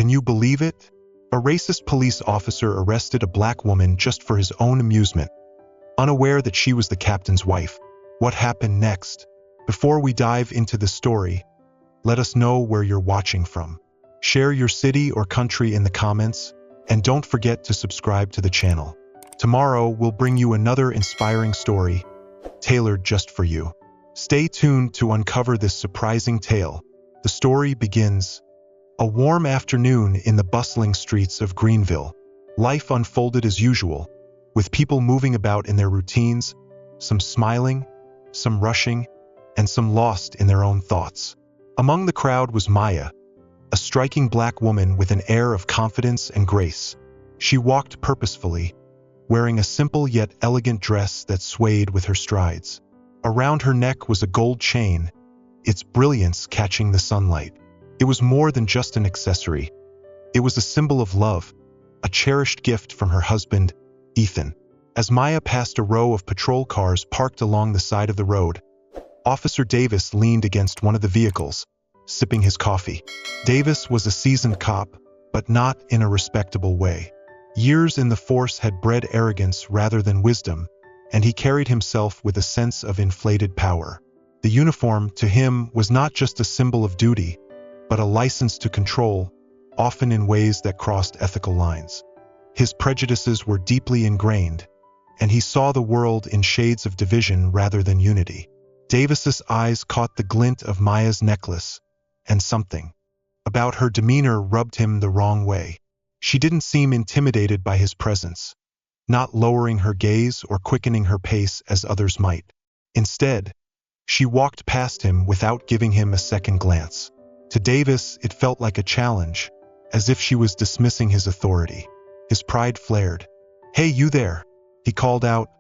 Can you believe it? A racist police officer arrested a black woman just for his own amusement, unaware that she was the captain's wife. What happened next? Before we dive into the story, let us know where you're watching from. Share your city or country in the comments, and don't forget to subscribe to the channel. Tomorrow, we'll bring you another inspiring story, tailored just for you. Stay tuned to uncover this surprising tale. The story begins. A warm afternoon in the bustling streets of Greenville. Life unfolded as usual, with people moving about in their routines, some smiling, some rushing, and some lost in their own thoughts. Among the crowd was Maya, a striking black woman with an air of confidence and grace. She walked purposefully, wearing a simple yet elegant dress that swayed with her strides. Around her neck was a gold chain, its brilliance catching the sunlight. It was more than just an accessory. It was a symbol of love, a cherished gift from her husband, Ethan. As Maya passed a row of patrol cars parked along the side of the road, Officer Davis leaned against one of the vehicles, sipping his coffee. Davis was a seasoned cop, but not in a respectable way. Years in the force had bred arrogance rather than wisdom, and he carried himself with a sense of inflated power. The uniform, to him, was not just a symbol of duty, but a license to control, often in ways that crossed ethical lines. His prejudices were deeply ingrained, and he saw the world in shades of division rather than unity. Davis's eyes caught the glint of Maya's necklace, and something about her demeanor rubbed him the wrong way. She didn't seem intimidated by his presence, not lowering her gaze or quickening her pace as others might. Instead, she walked past him without giving him a second glance. To Davis, it felt like a challenge, as if she was dismissing his authority. His pride flared. "Hey, you there," he called out,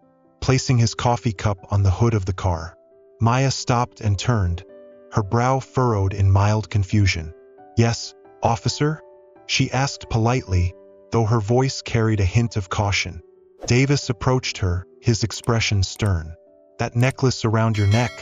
placing his coffee cup on the hood of the car. Maya stopped and turned, her brow furrowed in mild confusion. "Yes, officer?" she asked politely, though her voice carried a hint of caution. Davis approached her, his expression stern. "That necklace around your neck,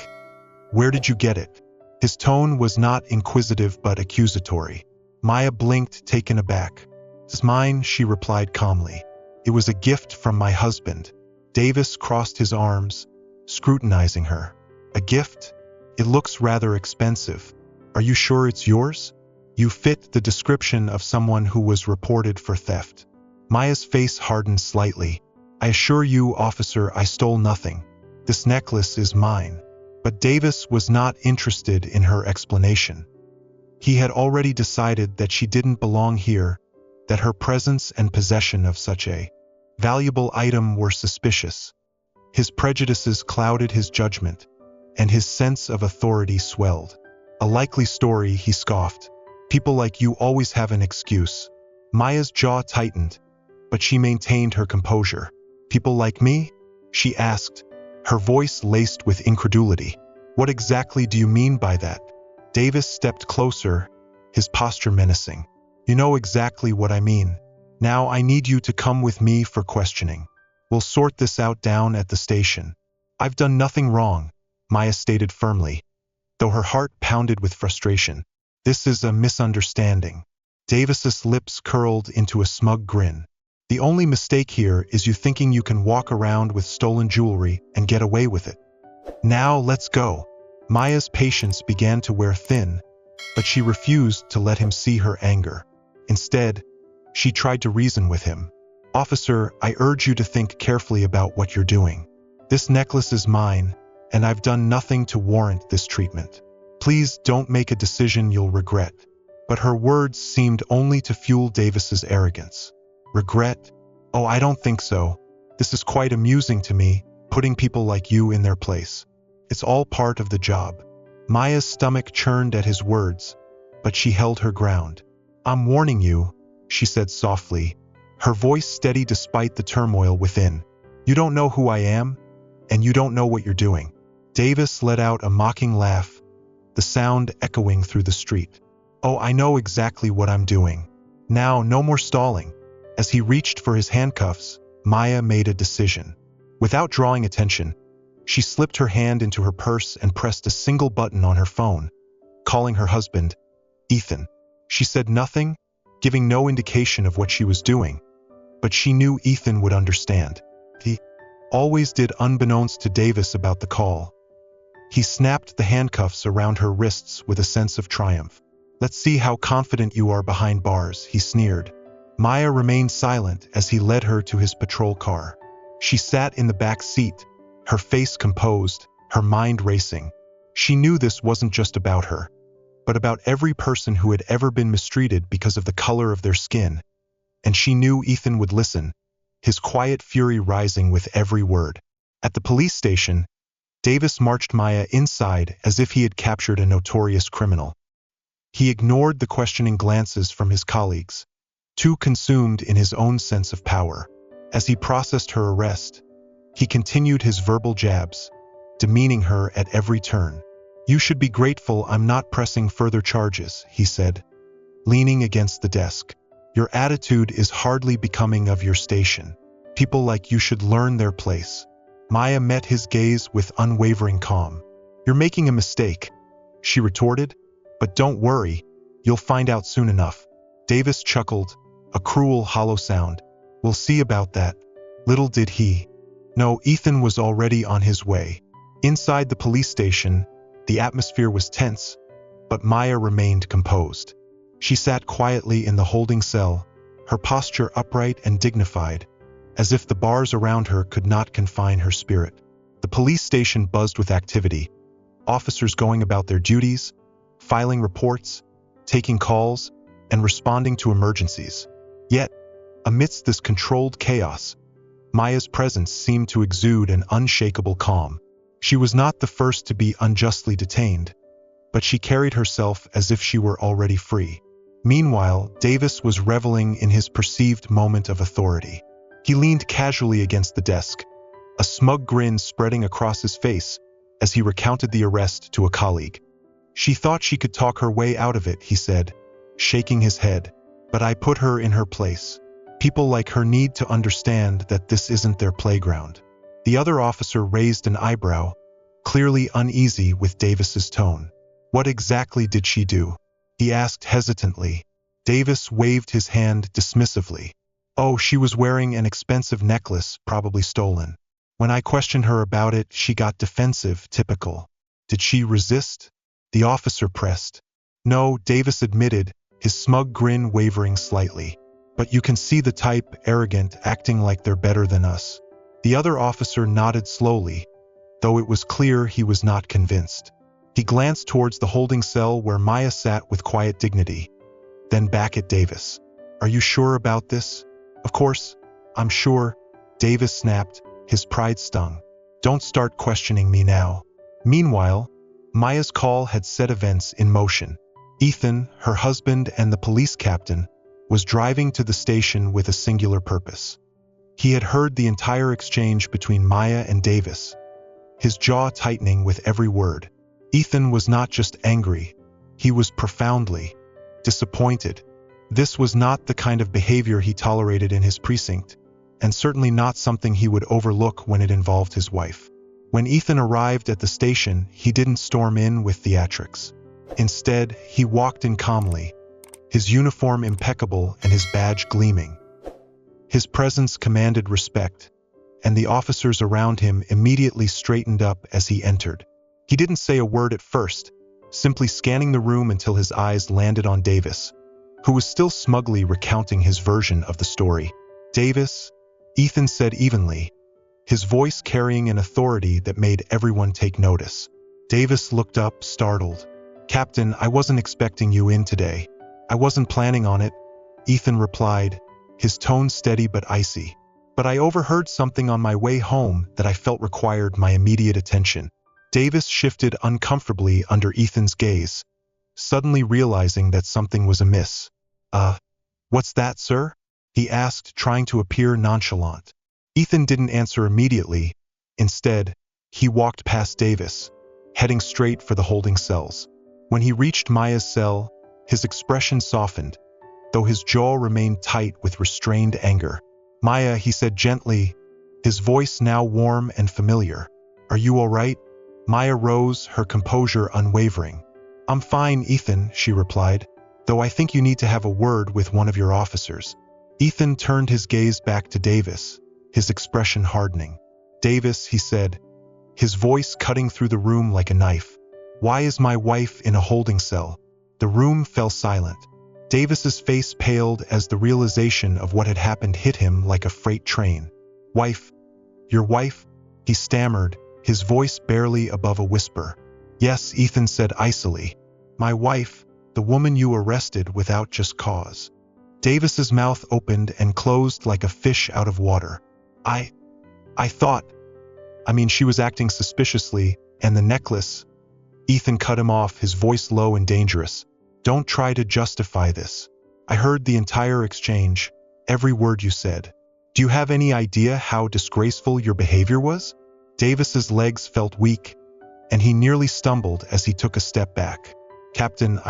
where did you get it?" His tone was not inquisitive but accusatory. Maya blinked, taken aback. "It's mine," she replied calmly. "It was a gift from my husband." Davis crossed his arms, scrutinizing her. "A gift? It looks rather expensive. Are you sure it's yours? You fit the description of someone who was reported for theft." Maya's face hardened slightly. "I assure you, officer, I stole nothing. This necklace is mine." But Davis was not interested in her explanation. He had already decided that she didn't belong here, that her presence and possession of such a valuable item were suspicious. His prejudices clouded his judgment, and his sense of authority swelled. "A likely story," he scoffed. "People like you always have an excuse." Maya's jaw tightened, but she maintained her composure. "People like me?" she asked, her voice laced with incredulity. "What exactly do you mean by that?" Davis stepped closer, his posture menacing. "You know exactly what I mean. Now I need you to come with me for questioning. We'll sort this out down at the station." "I've done nothing wrong," Maya stated firmly, though her heart pounded with frustration. "This is a misunderstanding." Davis's lips curled into a smug grin. "The only mistake here is you thinking you can walk around with stolen jewelry and get away with it. Now let's go." Maya's patience began to wear thin, but she refused to let him see her anger. Instead, she tried to reason with him. "Officer, I urge you to think carefully about what you're doing. This necklace is mine, and I've done nothing to warrant this treatment. Please don't make a decision you'll regret." But her words seemed only to fuel Davis's arrogance. "Regret? Oh, I don't think so. This is quite amusing to me, putting people like you in their place. It's all part of the job." Maya's stomach churned at his words, but she held her ground. "I'm warning you," she said softly, her voice steady despite the turmoil within. "You don't know who I am, and you don't know what you're doing." Davis let out a mocking laugh, the sound echoing through the street. "Oh, I know exactly what I'm doing. Now, no more stalling." As he reached for his handcuffs, Maya made a decision. Without drawing attention, she slipped her hand into her purse and pressed a single button on her phone, calling her husband, Ethan. She said nothing, giving no indication of what she was doing. But she knew Ethan would understand. He always did, unbeknownst to Davis about the call. He snapped the handcuffs around her wrists with a sense of triumph. "Let's see how confident you are behind bars," he sneered. Maya remained silent as he led her to his patrol car. She sat in the back seat, her face composed, her mind racing. She knew this wasn't just about her, but about every person who had ever been mistreated because of the color of their skin. And she knew Ethan would listen, his quiet fury rising with every word. At the police station, Davis marched Maya inside as if he had captured a notorious criminal. He ignored the questioning glances from his colleagues, too consumed in his own sense of power. As he processed her arrest, he continued his verbal jabs, demeaning her at every turn. "You should be grateful I'm not pressing further charges," he said, leaning against the desk. "Your attitude is hardly becoming of your station. People like you should learn their place." Maya met his gaze with unwavering calm. "You're making a mistake," she retorted, "but don't worry, you'll find out soon enough." Davis chuckled, a cruel, hollow sound. "We'll see about that." Little did he know Ethan was already on his way. Inside the police station, the atmosphere was tense, but Maya remained composed. She sat quietly in the holding cell, her posture upright and dignified, as if the bars around her could not confine her spirit. The police station buzzed with activity, officers going about their duties, filing reports, taking calls, and responding to emergencies. Yet, amidst this controlled chaos, Maya's presence seemed to exude an unshakable calm. She was not the first to be unjustly detained, but she carried herself as if she were already free. Meanwhile, Davis was reveling in his perceived moment of authority. He leaned casually against the desk, a smug grin spreading across his face as he recounted the arrest to a colleague. "She thought she could talk her way out of it," he said, shaking his head. "But I put her in her place. People like her need to understand that this isn't their playground." The other officer raised an eyebrow, clearly uneasy with Davis's tone. "What exactly did she do?" he asked hesitantly. Davis waved his hand dismissively. "Oh, she was wearing an expensive necklace, probably stolen. When I questioned her about it, she got defensive, typical." "Did she resist?" the officer pressed. "No," Davis admitted, his smug grin wavering slightly. "But you can see the type, arrogant, acting like they're better than us." The other officer nodded slowly, though it was clear he was not convinced. He glanced towards the holding cell where Maya sat with quiet dignity, then back at Davis. "Are you sure about this?" "Of course, I'm sure," Davis snapped, his pride stung. "Don't start questioning me now." Meanwhile, Maya's call had set events in motion. Ethan, her husband and the police captain, was driving to the station with a singular purpose. He had heard the entire exchange between Maya and Davis, his jaw tightening with every word. Ethan was not just angry, he was profoundly disappointed. This was not the kind of behavior he tolerated in his precinct, and certainly not something he would overlook when it involved his wife. When Ethan arrived at the station, he didn't storm in with theatrics. Instead, he walked in calmly, his uniform impeccable and his badge gleaming. His presence commanded respect, and the officers around him immediately straightened up as he entered. He didn't say a word at first, simply scanning the room until his eyes landed on Davis, who was still smugly recounting his version of the story. "Davis," Ethan said evenly, his voice carrying an authority that made everyone take notice. Davis looked up, startled. "Captain, I wasn't expecting you in today." "I wasn't planning on it," Ethan replied, his tone steady but icy. "But I overheard something on my way home that I felt required my immediate attention." Davis shifted uncomfortably under Ethan's gaze, suddenly realizing that something was amiss. What's that, sir?" he asked, trying to appear nonchalant. Ethan didn't answer immediately. Instead, he walked past Davis, heading straight for the holding cells. When he reached Maya's cell, his expression softened, though his jaw remained tight with restrained anger. "Maya," he said gently, his voice now warm and familiar. "Are you all right?" Maya rose, her composure unwavering. "I'm fine, Ethan," she replied, though I think you need to have a word with one of your officers." Ethan turned his gaze back to Davis, his expression hardening. "Davis," he said, his voice cutting through the room like a knife, "why is my wife in a holding cell?" The room fell silent. Davis's face paled as the realization of what had happened hit him like a freight train. "Wife? Your wife?" he stammered, his voice barely above a whisper. "Yes," Ethan said icily. "My wife, the woman you arrested without just cause." Davis's mouth opened and closed like a fish out of water. I thought... she was acting suspiciously, and the necklace..." Ethan cut him off, his voice low and dangerous. "Don't try to justify this. I heard the entire exchange, every word you said. Do you have any idea how disgraceful your behavior was?" Davis's legs felt weak, and he nearly stumbled as he took a step back. "Captain,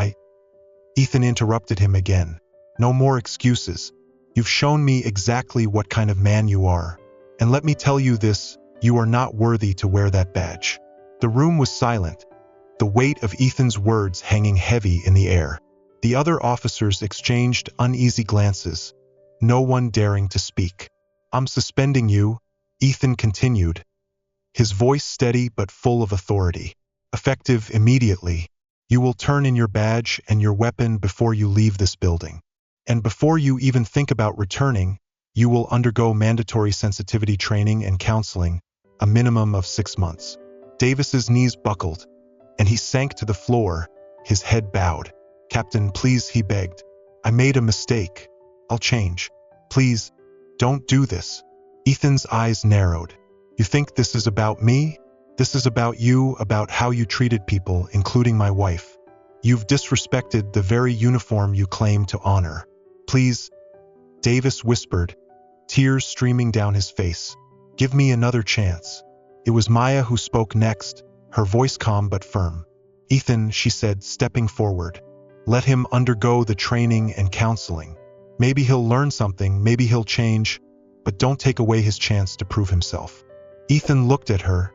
Ethan interrupted him again. "No more excuses. You've shown me exactly what kind of man you are. And let me tell you this, you are not worthy to wear that badge." The room was silent, the weight of Ethan's words hanging heavy in the air. The other officers exchanged uneasy glances, no one daring to speak. "I'm suspending you," Ethan continued, his voice steady but full of authority. "Effective immediately. You will turn in your badge and your weapon before you leave this building. And before you even think about returning, you will undergo mandatory sensitivity training and counseling, a minimum of 6 months." Davis's knees buckled, and he sank to the floor, his head bowed. "Captain, please," he begged. "I made a mistake. I'll change. Please, don't do this." Ethan's eyes narrowed. "You think this is about me? This is about you, about how you treated people, including my wife. You've disrespected the very uniform you claim to honor. Please," Davis whispered, tears streaming down his face. "Give me another chance." It was Maya who spoke next, her voice calm but firm. "Ethan," she said, stepping forward, "let him undergo the training and counseling. Maybe he'll learn something, maybe he'll change, but don't take away his chance to prove himself." Ethan looked at her,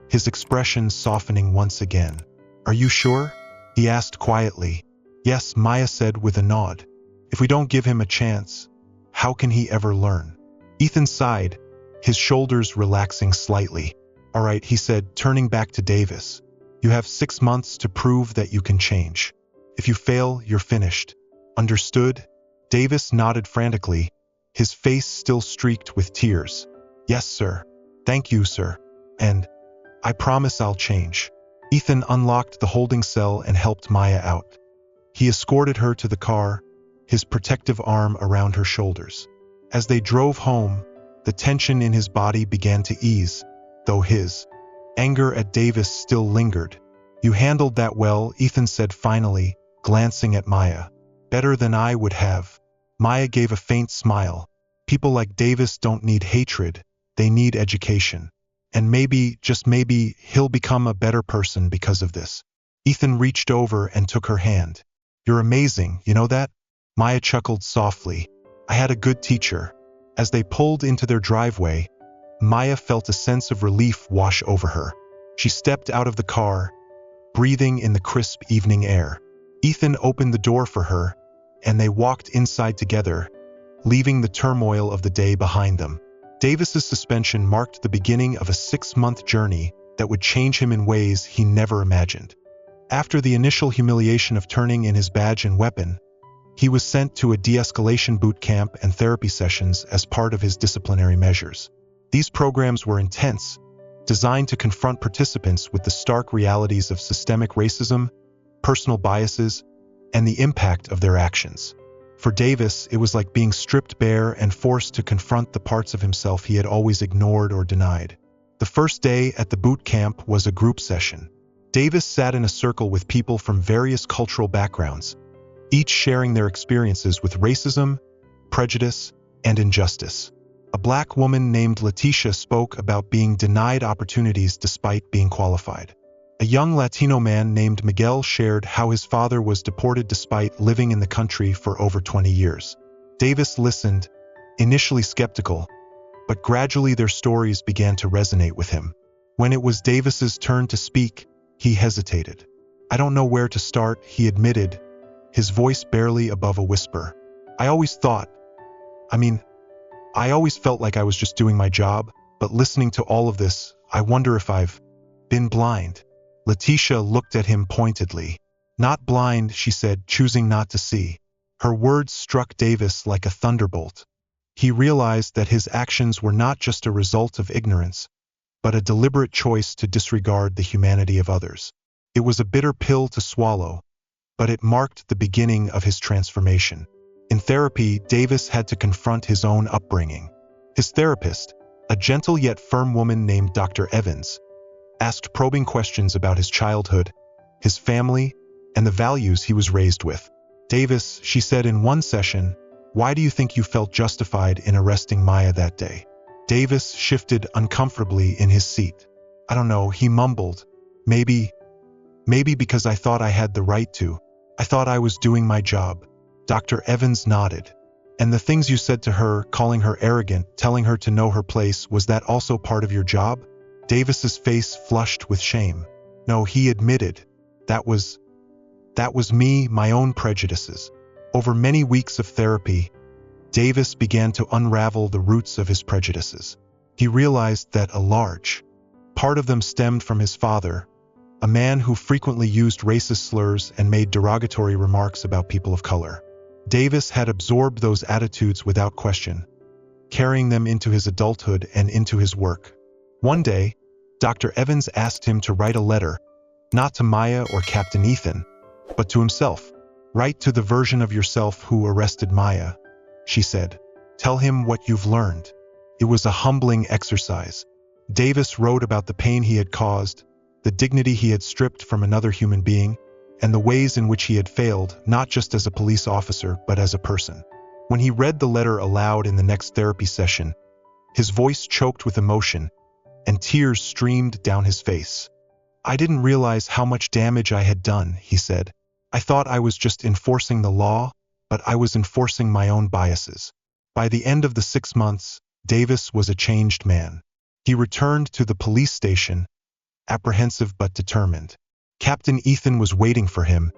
his expression softening once again. "Are you sure?" he asked quietly. "Yes," Maya said with a nod. "If we don't give him a chance, how can he ever learn?" Ethan sighed, his shoulders relaxing slightly. "All right," he said, turning back to Davis. "You have 6 months to prove that you can change. If you fail, you're finished. Understood?" Davis nodded frantically, his face still streaked with tears. "Yes, sir. Thank you, sir. And I promise I'll change." Ethan unlocked the holding cell and helped Maya out. He escorted her to the car, his protective arm around her shoulders. As they drove home, the tension in his body began to ease, though his anger at Davis still lingered. "You handled that well," Ethan said finally, glancing at Maya. "Better than I would have." Maya gave a faint smile. "People like Davis don't need hatred, they need education. And maybe, just maybe, he'll become a better person because of this." Ethan reached over and took her hand. "You're amazing, you know that?" Maya chuckled softly. "I had a good teacher." As they pulled into their driveway, Maya felt a sense of relief wash over her. She stepped out of the car, breathing in the crisp evening air. Ethan opened the door for her, and they walked inside together, leaving the turmoil of the day behind them. Davis's suspension marked the beginning of a 6-month journey that would change him in ways he never imagined. After the initial humiliation of turning in his badge and weapon, he was sent to a de-escalation boot camp and therapy sessions as part of his disciplinary measures. These programs were intense, designed to confront participants with the stark realities of systemic racism, personal biases, and the impact of their actions. For Davis, it was like being stripped bare and forced to confront the parts of himself he had always ignored or denied. The first day at the boot camp was a group session. Davis sat in a circle with people from various cultural backgrounds, each sharing their experiences with racism, prejudice, and injustice. A black woman named Letitia spoke about being denied opportunities despite being qualified. A young Latino man named Miguel shared how his father was deported despite living in the country for over 20 years. Davis listened, initially skeptical, but gradually their stories began to resonate with him. When it was Davis's turn to speak, he hesitated. "I don't know where to start," he admitted, his voice barely above a whisper. I always thought, I always felt like I was just doing my job, but listening to all of this, I wonder if I've been blind. Letitia looked at him pointedly. Not blind, she said, choosing not to see. Her words struck Davis like a thunderbolt. He realized that his actions were not just a result of ignorance, but a deliberate choice to disregard the humanity of others. It was a bitter pill to swallow, but it marked the beginning of his transformation. In therapy, Davis had to confront his own upbringing. His therapist, a gentle yet firm woman named Dr. Evans, asked probing questions about his childhood, his family, and the values he was raised with. Davis, she said in one session, why do you think you felt justified in arresting Maya that day? Davis shifted uncomfortably in his seat. I don't know, he mumbled. Maybe because I thought I had the right to. I thought I was doing my job. Dr. Evans nodded. And the things you said to her, calling her arrogant, telling her to know her place, was that also part of your job? Davis's face flushed with shame. No, he admitted. That was me, my own prejudices. Over many weeks of therapy, Davis began to unravel the roots of his prejudices. He realized that a large part of them stemmed from his father, a man who frequently used racist slurs and made derogatory remarks about people of color. Davis had absorbed those attitudes without question, carrying them into his adulthood and into his work. One day, Dr. Evans asked him to write a letter, not to Maya or Captain Ethan, but to himself. Write to the version of yourself who arrested Maya, she said. Tell him what you've learned. It was a humbling exercise. Davis wrote about the pain he had caused, the dignity he had stripped from another human being, and the ways in which he had failed, not just as a police officer, but as a person. When he read the letter aloud in the next therapy session, his voice choked with emotion, and tears streamed down his face. I didn't realize how much damage I had done, he said. I thought I was just enforcing the law, but I was enforcing my own biases. By the end of the 6 months, Davis was a changed man. He returned to the police station, apprehensive but determined. Captain Ethan was waiting for him,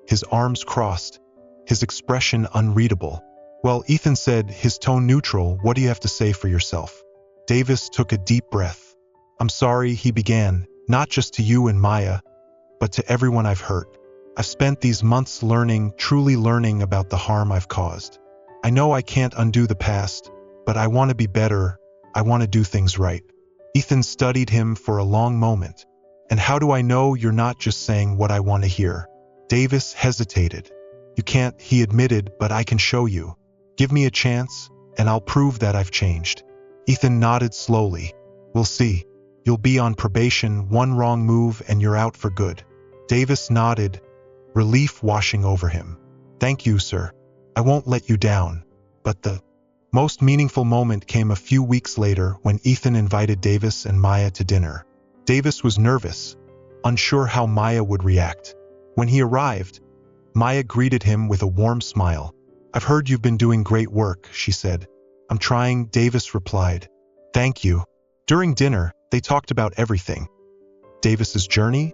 his arms crossed, his expression unreadable. Well, Ethan said, his tone neutral, what do you have to say for yourself? Davis took a deep breath. I'm sorry, he began, not just to you and Maya, but to everyone I've hurt. I've spent these months learning, truly learning about the harm I've caused. I know I can't undo the past, but I want to be better. I want to do things right. Ethan studied him for a long moment. And how do I know you're not just saying what I want to hear? Davis hesitated. You can't, he admitted, but I can show you. Give me a chance, and I'll prove that I've changed. Ethan nodded slowly. We'll see. You'll be on probation, one wrong move, and you're out for good. Davis nodded, relief washing over him. Thank you, sir. I won't let you down. But the most meaningful moment came a few weeks later when Ethan invited Davis and Maya to dinner. Davis was nervous, unsure how Maya would react. When he arrived, Maya greeted him with a warm smile. I've heard you've been doing great work, she said. I'm trying, Davis replied. Thank you. During dinner, they talked about everything. Davis's journey,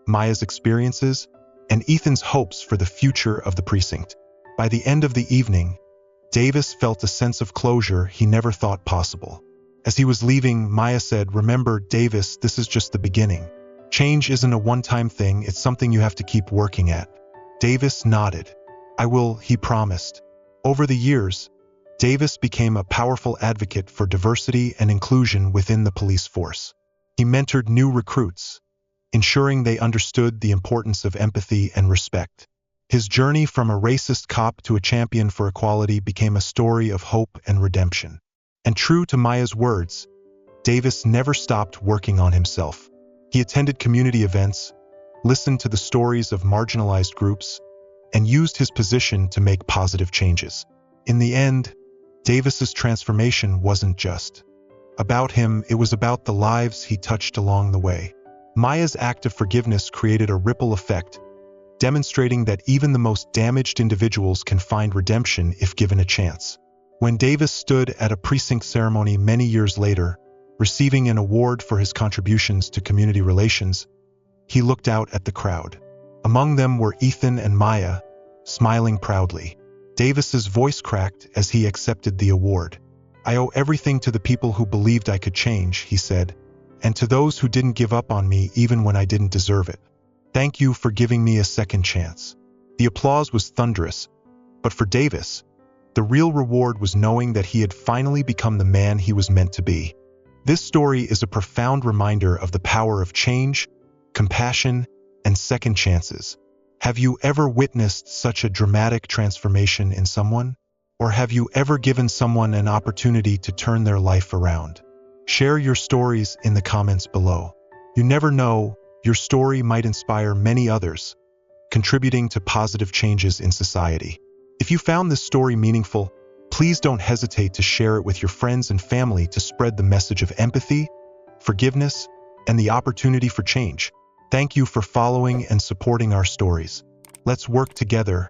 Maya's experiences, and Ethan's hopes for the future of the precinct. By the end of the evening, Davis felt a sense of closure he never thought possible. As he was leaving, Maya said, remember, Davis, this is just the beginning. Change isn't a one-time thing, it's something you have to keep working at. Davis nodded. I will, he promised. Over the years, Davis became a powerful advocate for diversity and inclusion within the police force. He mentored new recruits, ensuring they understood the importance of empathy and respect. His journey from a racist cop to a champion for equality became a story of hope and redemption. And true to Maya's words, Davis never stopped working on himself. He attended community events, listened to the stories of marginalized groups, and used his position to make positive changes. In the end, Davis's transformation wasn't just about him, it was about the lives he touched along the way. Maya's act of forgiveness created a ripple effect, demonstrating that even the most damaged individuals can find redemption if given a chance. When Davis stood at a precinct ceremony many years later, receiving an award for his contributions to community relations, he looked out at the crowd. Among them were Ethan and Maya, smiling proudly. Davis's voice cracked as he accepted the award. "I owe everything to the people who believed I could change," he said, "and to those who didn't give up on me even when I didn't deserve it. Thank you for giving me a second chance." The applause was thunderous, but for Davis, the real reward was knowing that he had finally become the man he was meant to be. This story is a profound reminder of the power of change, compassion, and second chances. Have you ever witnessed such a dramatic transformation in someone? Or have you ever given someone an opportunity to turn their life around? Share your stories in the comments below. You never know, your story might inspire many others, contributing to positive changes in society. If you found this story meaningful, please don't hesitate to share it with your friends and family to spread the message of empathy, forgiveness, and the opportunity for change. Thank you for following and supporting our stories. Let's work together,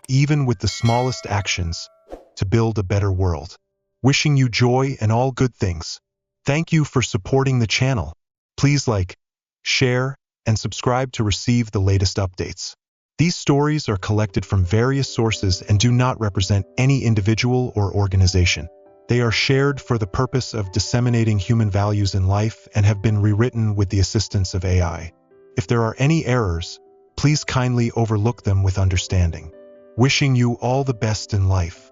even with the smallest actions, to build a better world. Wishing you joy and all good things. Thank you for supporting the channel. Please like, share, and subscribe to receive the latest updates. These stories are collected from various sources and do not represent any individual or organization. They are shared for the purpose of disseminating human values in life and have been rewritten with the assistance of AI. If there are any errors, please kindly overlook them with understanding. Wishing you all the best in life.